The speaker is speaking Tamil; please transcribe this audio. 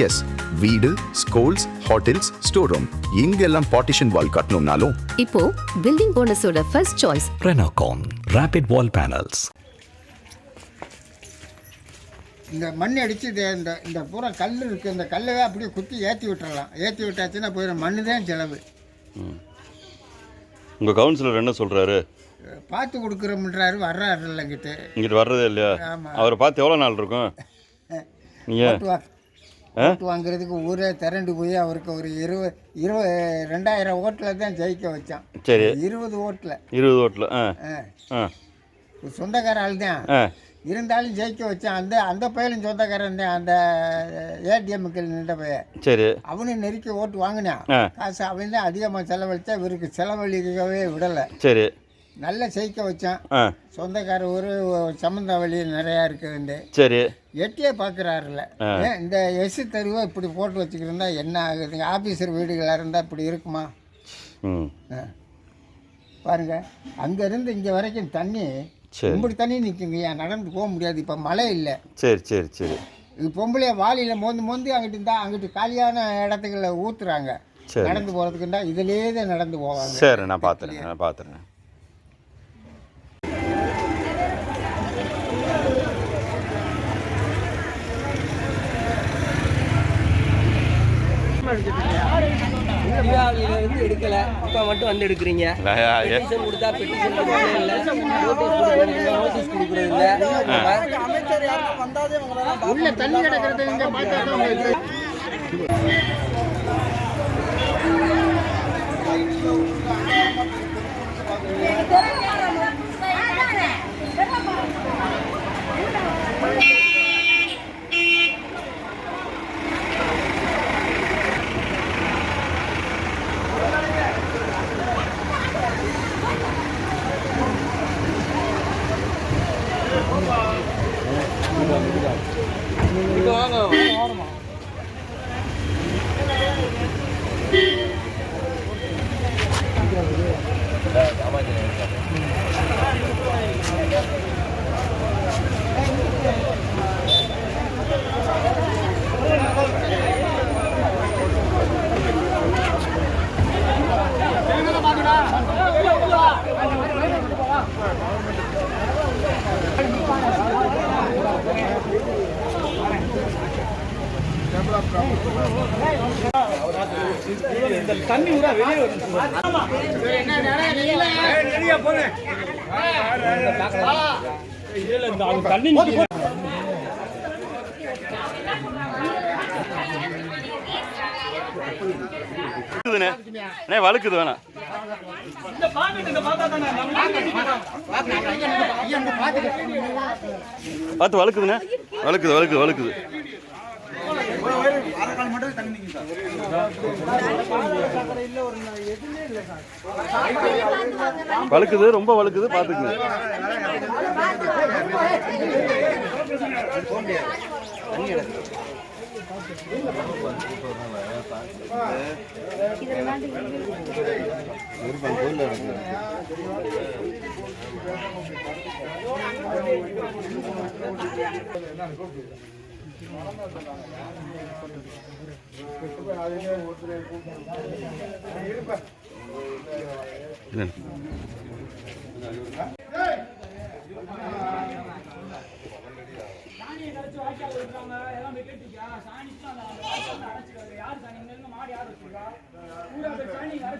எஸ், வீடு, ஸ்கூல்ஸ், ஹோட்டல்ஸ், ஸ்டோர் ரூம் இங்கெல்லாம் பார்ட்டிஷன் வால் கட்டணும்னாலும் இப்போ பில்டிங் போனஸோட first choice Renocon Rapid Wall Panels. இந்த மண் அடித்து இந்த பூரா கல் இருக்குது, இந்த கல்லவே அப்படியே குத்தி ஏற்றி விட்டுறலாம். ஏற்றி விட்டாச்சுன்னா போயிடும், மண்ணு தான் செலவு. உங்கள் கவுன்சிலர் என்ன சொல்கிறாரு? பார்த்து கொடுக்குறோம்ன்றாரு, வர்றாருல்ல இங்கிட்டு வர்றதே இல்லையா? ஆமாம். அவரை பார்த்து எவ்வளோ நாள் இருக்கும் நீங்கள்? ஓட்டு வாங்குறதுக்கு ஊரே திரண்டு போய் அவருக்கு ஒரு 2000 ஓட்டில் தான் ஜெயிக்க வச்சான். சரி, 20 ஓட்டில் 20 ஓட்டில் சொந்தக்கார ஆள் தான் இருந்தாலும் ஜெயிக்க வச்சான். அந்த பையனும் சொந்தக்காரன் தான், அந்த ஏடிஎம்க்கு நின்ற பையன். சரி, அவனும் நெருக்கி ஓட்டு வாங்கினான். காசு அவன் தான் அதிகமாக செலவழித்தா, இவருக்கு செலவழிக்கவே விடலை. சரி, நல்லா ஜெயிக்க வச்சான். சொந்தக்கார ஒரு சம்மந்த வழி நிறையா இருக்குதுண்டு. சரி, எட்டியே பார்க்குறாருல. இந்த எஸ் தெருவை இப்படி போட்டு வச்சுக்கிருந்தா என்ன ஆகுதுங்க? ஆஃபீஸர் வீடுகளாக இருந்தால் இப்படி இருக்குமா? பாருங்க, அங்கேருந்து இங்கே வரைக்கும் தண்ணி இப்படி தண்ணி நிற்குங்க, ஏன் நடந்து போக முடியாது. இப்போ மழை இல்லை. சரி சரி சரி. இது பொம்பளைய வாளியில் மோந்து அங்கிட்டு இருந்தால் அங்கிட்டு காலியான இடத்துக்குள்ள ஊற்றுறாங்க. நடந்து போகிறதுக்குண்டா இதிலே தான் நடந்து போவாங்க. சரி, நான் பார்த்துறேன். தீபாவளியிலிருந்து எடுக்கல, இப்போ மட்டும் வந்து எடுக்கிறீங்க. பெட்டிஷன் கொடுத்தா பெட்டிஷன் நோட்டீஸ் கொடுக்குறது இல்லை. உள்ள தண்ணி கிடக்கிறது இங்கே பார்த்தா தண்ணி ஊரா வெளியே வழுக்குது வேணாம். பார்த்து வழுக்குதுண்ணே, வழுக்குது. வழுக்குது, ரொம்ப வழுக்குது, பார்த்துக்குங்க. யாரு